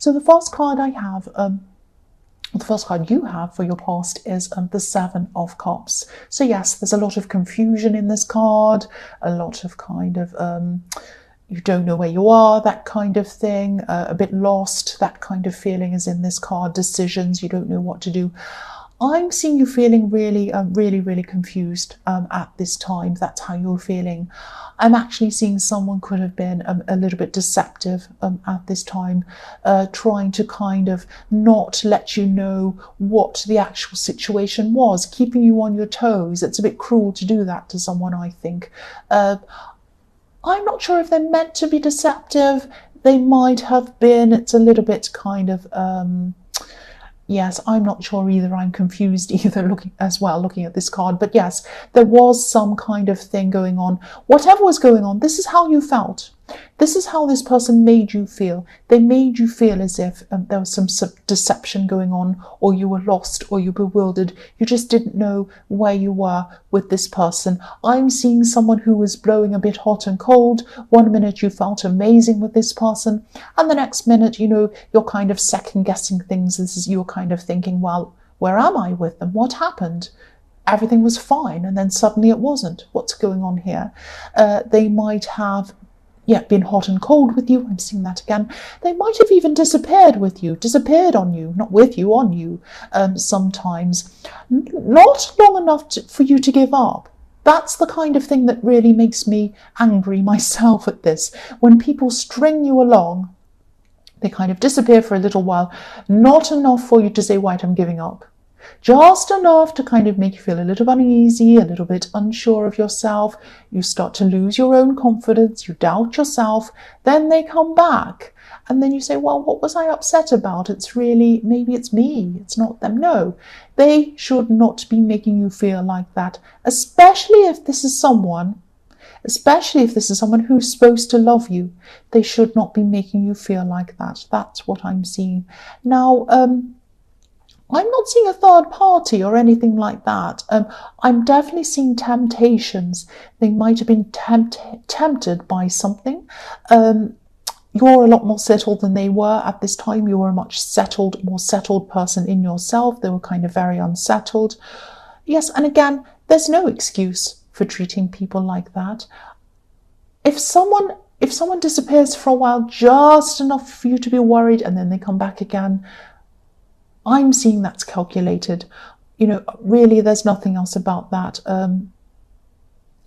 So the first card I have, the first card you have for your past is the Seven of Cups. So yes, there's a lot of confusion in this card, a lot of kind of you don't know where you are, that kind of thing, a bit lost, that kind of feeling is in this card. Decisions, you don't know what to do. I'm seeing you feeling really, really confused at this time. That's how you're feeling. I'm actually seeing someone could have been a little bit deceptive at this time, trying to kind of not let you know what the actual situation was, keeping you on your toes. It's a bit cruel to do that to someone, I think. I'm not sure if they're meant to be deceptive. They might have been. It's a little bit kind of... yes, I'm not sure either. I'm confused either looking at this card. But yes, there was some kind of thing going on. Whatever was going on, this is how you felt. This is how this person made you feel. They made you feel as if there was some deception going on, or you were lost, or you were bewildered. You just didn't know where you were with this person. I'm seeing someone who was blowing a bit hot and cold. One minute you felt amazing with this person, and the next minute, you're kind of second guessing things. You're kind of thinking, well, where am I with them? What happened? Everything was fine, and then suddenly it wasn't. What's going on here? They might have been hot and cold with you. I'm seeing that again. They might have even disappeared on you, not with you, on you, sometimes. Not long enough for you to give up. That's the kind of thing that really makes me angry myself at this. When people string you along, they kind of disappear for a little while, not enough for you to say, right, I'm giving up. Just enough to kind of make you feel a little uneasy, a little bit unsure of yourself. You start to lose your own confidence, you doubt yourself, then they come back. And then you say, well, what was I upset about? Maybe it's me, it's not them. No, they should not be making you feel like that, especially if this is someone who's supposed to love you. They should not be making you feel like that. That's what I'm seeing. Now, I'm not seeing a third party or anything like that. I'm definitely seeing temptations. They might have been tempted by something. You're a lot more settled than they were at this time. You were a much more settled person in yourself. They were kind of very unsettled. Yes, and again, there's no excuse for treating people like that. If someone disappears for a while, just enough for you to be worried, and then they come back again, I'm seeing that's calculated. Really, there's nothing else about that.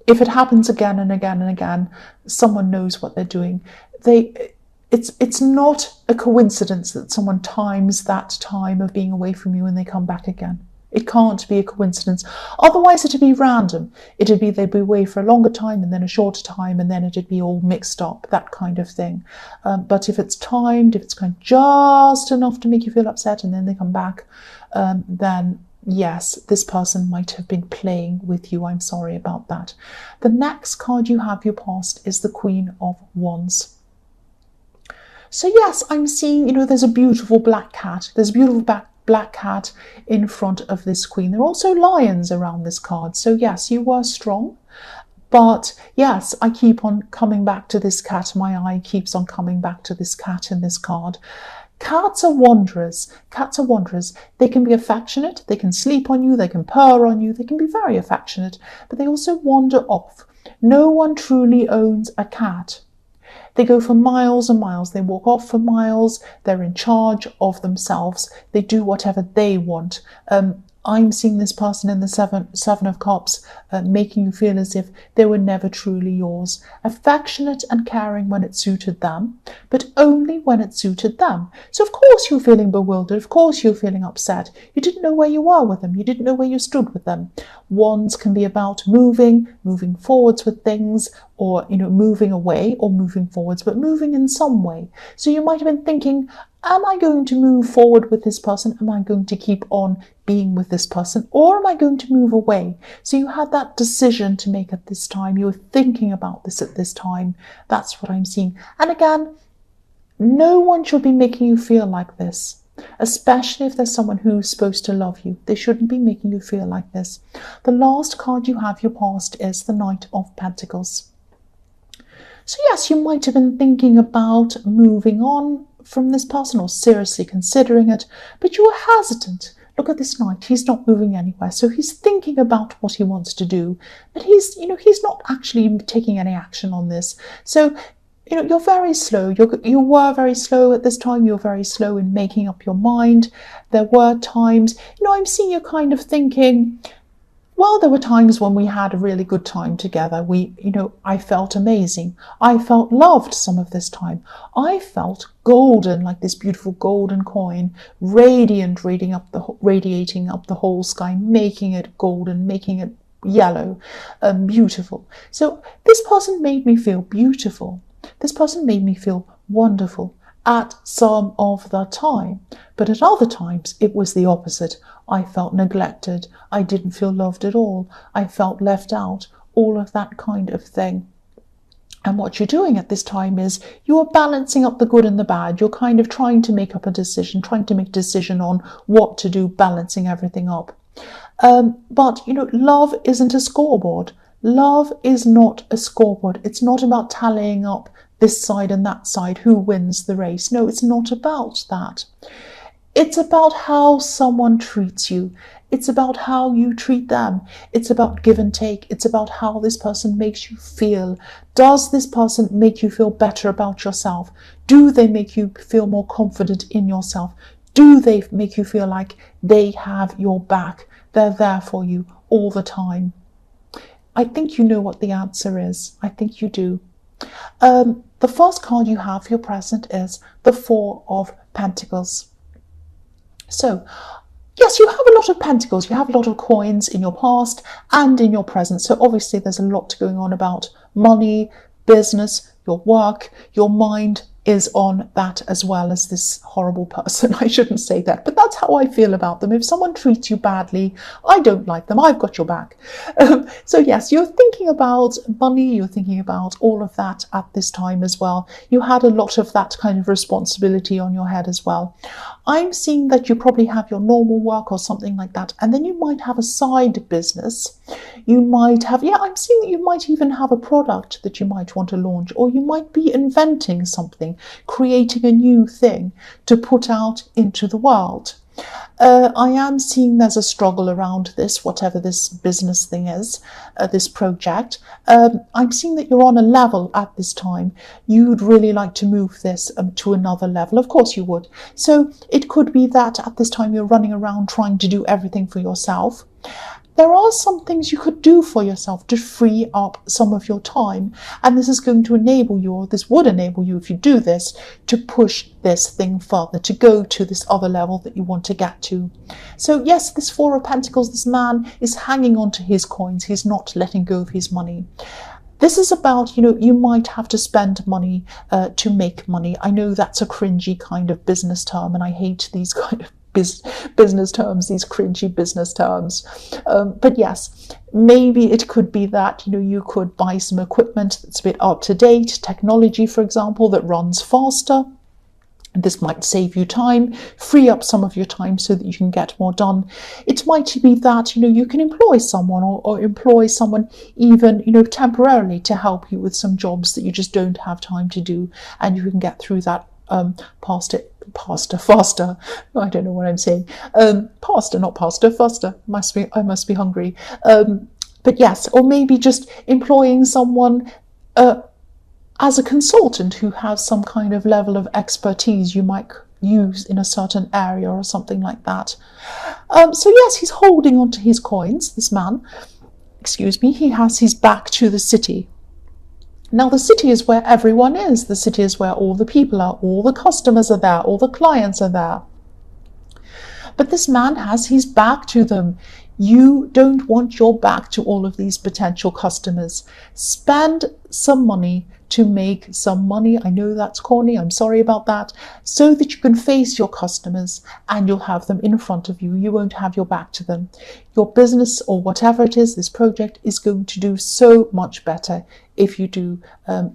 If it happens again and again and again, someone knows what they're doing. It's not a coincidence that someone times that time of being away from you and they come back again. It can't be a coincidence. Otherwise, it'd be random. It'd be they'd be away for a longer time and then a shorter time, and then it'd be all mixed up, that kind of thing. But if it's timed, if it's kind of just enough to make you feel upset and then they come back, then yes, this person might have been playing with you. I'm sorry about that. The next card you have your past is the Queen of Wands. So yes, I'm seeing, there's a beautiful black cat. There's a beautiful black cat in front of this queen. There are also lions around this card. So yes, you were strong. But yes, I keep on coming back to this cat. My eye keeps on coming back to this cat in this card. Cats are wanderers. Cats are wanderers. They can be affectionate. They can sleep on you. They can purr on you. They can be very affectionate. But they also wander off. No one truly owns a cat. They go for miles and miles. They walk off for miles. They're in charge of themselves. They do whatever they want. I'm seeing this person in the Seven of Cups making you feel as if they were never truly yours. Affectionate and caring when it suited them, but only when it suited them. So of course you're feeling bewildered. Of course you're feeling upset. You didn't know where you were with them. You didn't know where you stood with them. Wands can be about moving forwards with things, or moving away or moving forwards, but moving in some way. So you might have been thinking, am I going to move forward with this person? Am I going to keep on being with this person? Or am I going to move away? So you had that decision to make at this time. You were thinking about this at this time. That's what I'm seeing. And again, no one should be making you feel like this, especially if there's someone who's supposed to love you. They shouldn't be making you feel like this. The last card you have your past is the Knight of Pentacles. So yes, you might have been thinking about moving on from this person or seriously considering it, but you are hesitant. Look at this knight, he's not moving anywhere. So he's thinking about what he wants to do, but he's not actually taking any action on this. So, you're very slow. You were very slow at this time. You're very slow in making up your mind. There were times, I'm seeing you kind of thinking, well, there were times when we had a really good time together. I felt amazing. I felt loved some of this time. I felt golden, like this beautiful golden coin, radiant, radiating up the whole sky, making it golden, making it yellow, beautiful. So this person made me feel beautiful. This person made me feel wonderful at some of the time, but at other times it was the opposite. I felt neglected. I didn't feel loved at all. I felt left out, all of that kind of thing. And what you're doing at this time is you're balancing up the good and the bad. You're kind of trying to make up a decision, trying to make a decision on what to do, balancing everything up. But love isn't a scoreboard. Love is not a scoreboard. It's not about tallying up this side and that side, who wins the race. No, it's not about that. It's about how someone treats you. It's about how you treat them. It's about give and take. It's about how this person makes you feel. Does this person make you feel better about yourself? Do they make you feel more confident in yourself? Do they make you feel like they have your back? They're there for you all the time. I think you know what the answer is. I think you do. The first card you have for your present is the Four of Pentacles. So, yes, you have a lot of pentacles. You have a lot of coins in your past and in your present. So obviously there's a lot going on about money, business, your work, your mind is on that as well as this horrible person. I shouldn't say that, but that's how I feel about them. If someone treats you badly, I don't like them. I've got your back. So yes, you're thinking about money. You're thinking about all of that at this time as well. You had a lot of that kind of responsibility on your head as well. I'm seeing that you probably have your normal work or something like that, and then you might have a side business. You might have, I'm seeing that you might even have a product that you might want to launch, or you might be inventing something, creating a new thing to put out into the world. I am seeing there's a struggle around this, whatever this business thing is, this project. I'm seeing that you're on a level at this time. You'd really like to move this to another level. Of course you would. So it could be that at this time you're running around trying to do everything for yourself. There are some things you could do for yourself to free up some of your time. And this is going to enable you, or this would enable you if you do this, to push this thing further, to go to this other level that you want to get to. So yes, this Four of Pentacles, this man is hanging on to his coins. He's not letting go of his money. This is about, you might have to spend money to make money. I know that's a cringy kind of business term, and I hate these kind of business terms, these cringy business terms. But yes, maybe it could be that, you could buy some equipment that's a bit up to date, technology, for example, that runs faster. This might save you time, free up some of your time so that you can get more done. It might be that, you can employ someone or employ someone even, temporarily to help you with some jobs that you just don't have time to do, and you can get through that faster. I don't know what I'm saying. Faster. I must be hungry. But yes, or maybe just employing someone as a consultant who has some kind of level of expertise you might use in a certain area or something like that. So yes, he's holding on to his coins, this man. He has his back to the city. Now, the city is where everyone is. The city is where all the people are, all the customers are there, all the clients are there. But this man has his back to them. You don't want your back to all of these potential customers. Spend some money to make some money. I know that's corny, I'm sorry about that. So that you can face your customers and you'll have them in front of you. You won't have your back to them. Your business or whatever it is, this project is going to do so much better if you do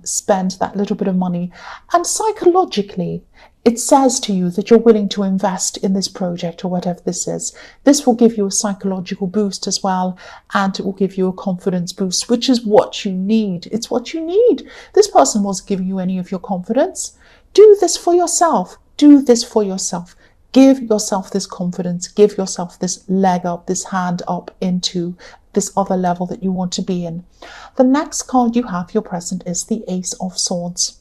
spend that little bit of money. And psychologically, it says to you that you're willing to invest in this project or whatever this is. This will give you a psychological boost as well, and it will give you a confidence boost, which is what you need. It's what you need. This person wasn't giving you any of your confidence. Do this for yourself. Do this for yourself. Give yourself this confidence. Give yourself this leg up, this hand up into this other level that you want to be in. The next card you have, your present, is the Ace of Swords.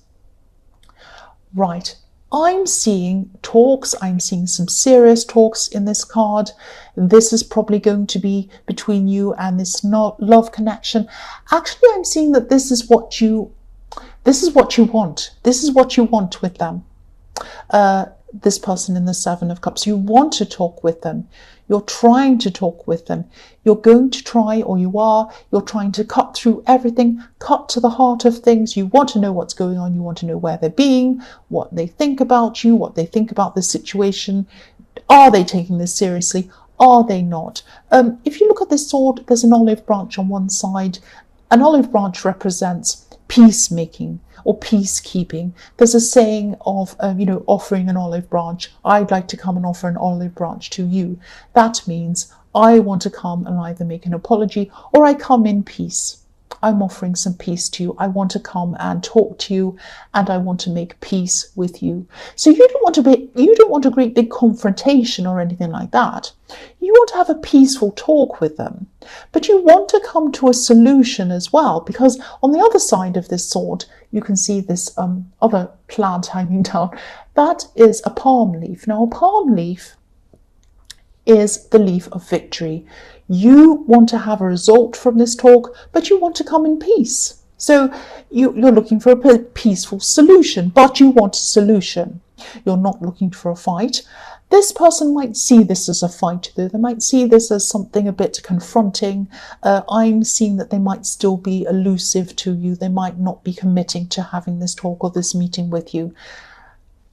Right. I'm seeing talks. I'm seeing some serious talks in this card. This is probably going to be between you and this love connection. Actually, I'm seeing that this is what you want. This is what you want with them. This person in the Seven of Cups, you want to talk with them. You're trying to talk with them. You're going to try, or you're trying to cut through everything, cut to the heart of things. You want to know what's going on. You want to know where they're being, what they think about you, what they think about the situation. Are they taking this seriously? Are they not? If you look at this sword, there's an olive branch on one side. An olive branch represents peacemaking or peacekeeping. There's a saying of, offering an olive branch. I'd like to come and offer an olive branch to you. That means I want to come and either make an apology or I come in peace. I'm offering some peace to you. I want to come and talk to you, and I want to make peace with you. So you don't want a great big confrontation or anything like that. You want to have a peaceful talk with them, but you want to come to a solution as well, because on the other side of this sword, you can see this other plant hanging down. That is a palm leaf. Now, a palm leaf is the leaf of victory. You want to have a result from this talk, but you want to come in peace. So you're looking for a peaceful solution, but you want a solution. You're not looking for a fight. This person might see this as a fight, though. They might see this as something a bit confronting. I'm seeing that they might still be elusive to you. They might not be committing to having this talk or this meeting with you.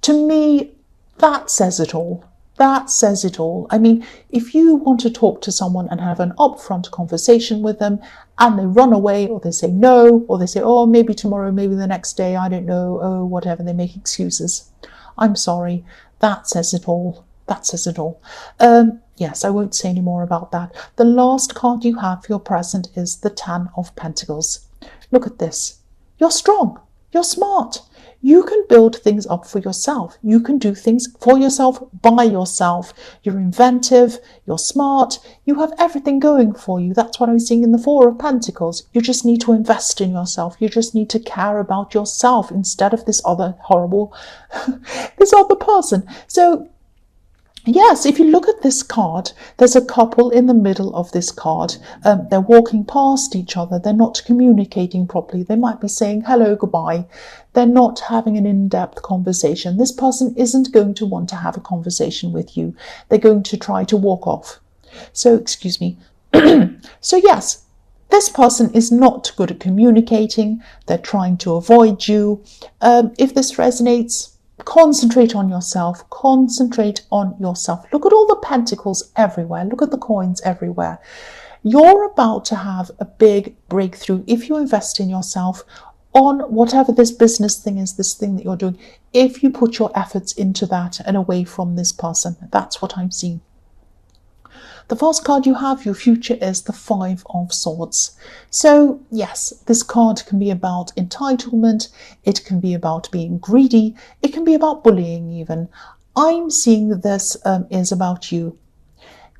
To me, that says it all. That says it all. I mean, if you want to talk to someone and have an upfront conversation with them and they run away, or they say no, or they say, oh, maybe tomorrow, maybe the next day, I don't know, oh, whatever, they make excuses. I'm sorry. That says it all. That says it all. Yes, I won't say any more about that. The last card you have for your present is the Ten of Pentacles. Look at this. You're strong. You're smart. You can build things up for yourself. You can do things for yourself, by yourself. You're inventive, you're smart, you have everything going for you. That's what I'm seeing in the Four of Pentacles. You just need to invest in yourself. You just need to care about yourself instead of this other horrible, this other person. So yes, if you look at this card, there's a couple in the middle of this card. They're walking past each other. They're not communicating properly. They might be saying hello, goodbye. They're not having an in-depth conversation. This person isn't going to want to have a conversation with you. They're going to try to walk off. So, excuse me. So yes, this person is not good at communicating. They're trying to avoid you. If this resonates, concentrate on yourself. Concentrate on yourself. Look at all the pentacles everywhere. Look at the coins everywhere. You're about to have a big breakthrough if you invest in yourself on whatever this business thing is, this thing that you're doing. If you put your efforts into that and away from this person, that's what I'm seeing. The first card you have, your future, is the Five of Swords. So yes, this card can be about entitlement. It can be about being greedy. It can be about bullying even. I'm seeing this is about you.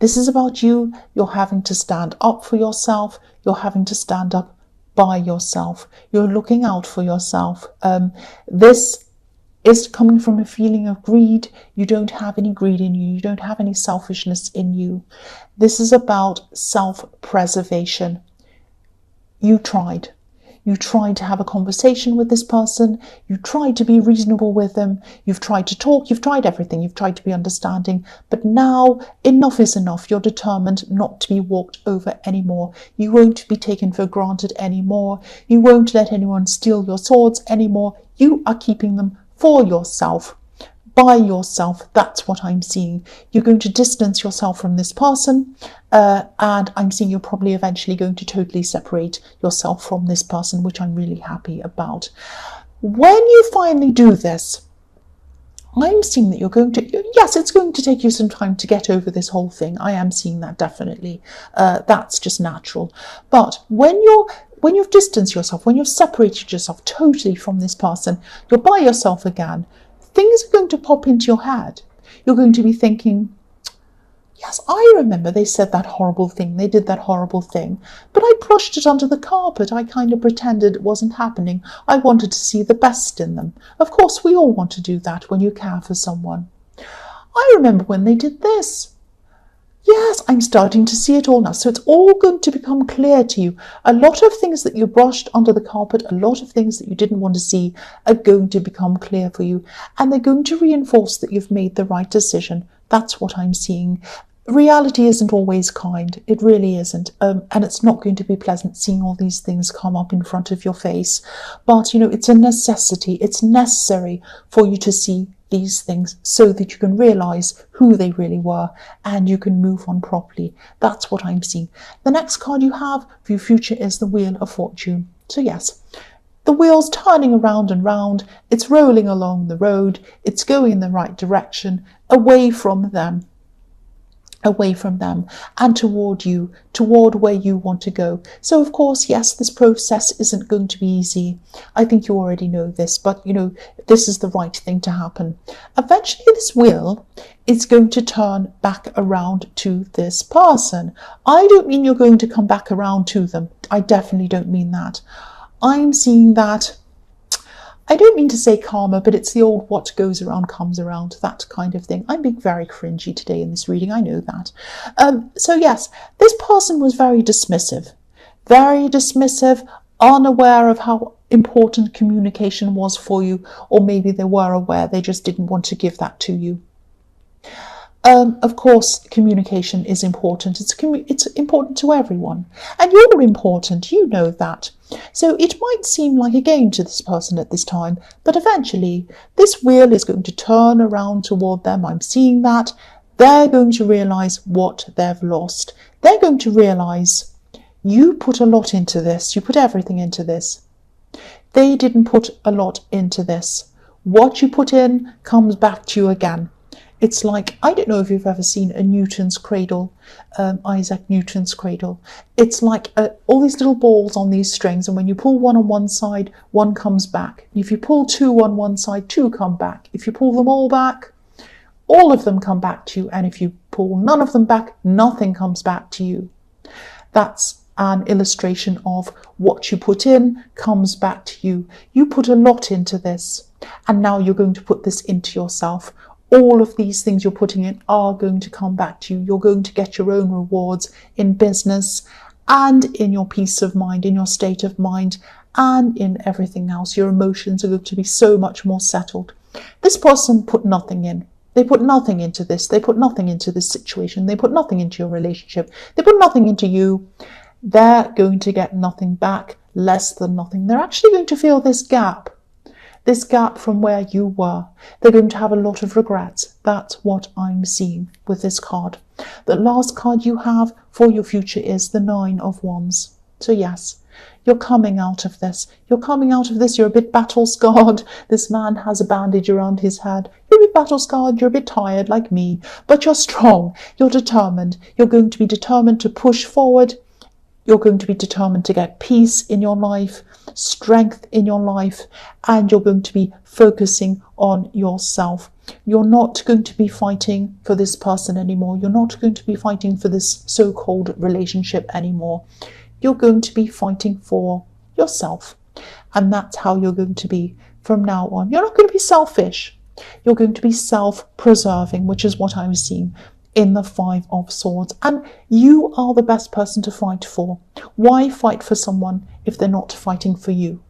This is about you. You're having to stand up for yourself. You're having to stand up by yourself. You're looking out for yourself. This is coming from a feeling of greed. You don't have any greed in you. You don't have any selfishness in you. This is about self-preservation. You tried. You tried to have a conversation with this person. You tried to be reasonable with them. You've tried to talk. You've tried everything. You've tried to be understanding. But now enough is enough. You're determined not to be walked over anymore. You won't be taken for granted anymore. You won't let anyone steal your swords anymore. You are keeping them for yourself, by yourself. That's what I'm seeing. You're going to distance yourself from this person, and I'm seeing you're probably eventually going to totally separate yourself from this person, which I'm really happy about. When you finally do this, I'm seeing that you're going to, yes, it's going to take you some time to get over this whole thing. I am seeing that definitely. That's just natural. But when you've distanced yourself, when you've separated yourself totally from this person, you're by yourself again, things are going to pop into your head. You're going to be thinking, yes, I remember they said that horrible thing, they did that horrible thing, but I brushed it under the carpet. I kind of pretended it wasn't happening. I wanted to see the best in them. Of course, we all want to do that when you care for someone. I remember when they did this. Yes, I'm starting to see it all now. So it's all going to become clear to you. A lot of things that you brushed under the carpet, a lot of things that you didn't want to see are going to become clear for you. And they're going to reinforce that you've made the right decision. That's what I'm seeing. Reality isn't always kind. It really isn't. And it's not going to be pleasant seeing all these things come up in front of your face. But, it's a necessity. It's necessary for you to see these things so that you can realize who they really were and you can move on properly. That's what I'm seeing. The next card you have for your future is the Wheel of Fortune. So yes, the wheel's turning around and round. It's rolling along the road. It's going in the right direction, away from them and toward you, toward where you want to go. So of course, yes, this process isn't going to be easy. I think you already know this, but this is the right thing to happen. Eventually this wheel is going to turn back around to this person. I don't mean you're going to come back around to them. I definitely don't mean that. I'm seeing that, I don't mean to say karma, but it's the old what goes around comes around, that kind of thing. I'm being very cringy today in this reading, I know that. So yes, this person was very dismissive, unaware of how important communication was for you, or maybe they were aware, they just didn't want to give that to you. Of course, communication is important. It's important to everyone. And you're important, you know that. So it might seem like a game to this person at this time, but eventually this wheel is going to turn around toward them. I'm seeing that. They're going to realize what they've lost. They're going to realize you put a lot into this. You put everything into this. They didn't put a lot into this. What you put in comes back to you again. It's like, I don't know if you've ever seen a Newton's cradle, Isaac Newton's cradle. It's like all these little balls on these strings, and when you pull one on one side, one comes back. If you pull two on one side, two come back. If you pull them all back, all of them come back to you. And if you pull none of them back, nothing comes back to you. That's an illustration of what you put in comes back to you. You put a lot into this, and now you're going to put this into yourself. All of these things you're putting in are going to come back to you. You're going to get your own rewards in business and in your peace of mind, in your state of mind, and in everything else. Your emotions are going to be so much more settled. This person put nothing in. They put nothing into this. They put nothing into this situation. They put nothing into your relationship. They put nothing into you. They're going to get nothing back, less than nothing. They're actually going to feel this gap from where you were. They're going to have a lot of regrets. That's what I'm seeing with this card. The last card you have for your future is the Nine of Wands. So yes, you're coming out of this. You're coming out of this. You're a bit battle scarred. This man has a bandage around his head. You're a bit battle scarred. You're a bit tired like me, but you're strong. You're determined. You're going to be determined to push forward. You're going to be determined to get peace in your life, strength in your life, and you're going to be focusing on yourself. You're not going to be fighting for this person anymore. You're not going to be fighting for this so-called relationship anymore. You're going to be fighting for yourself. And that's how you're going to be from now on. You're not going to be selfish. You're going to be self-preserving, which is what I'm seeing in the Five of Swords. And you are the best person to fight for. Why fight for someone if they're not fighting for you?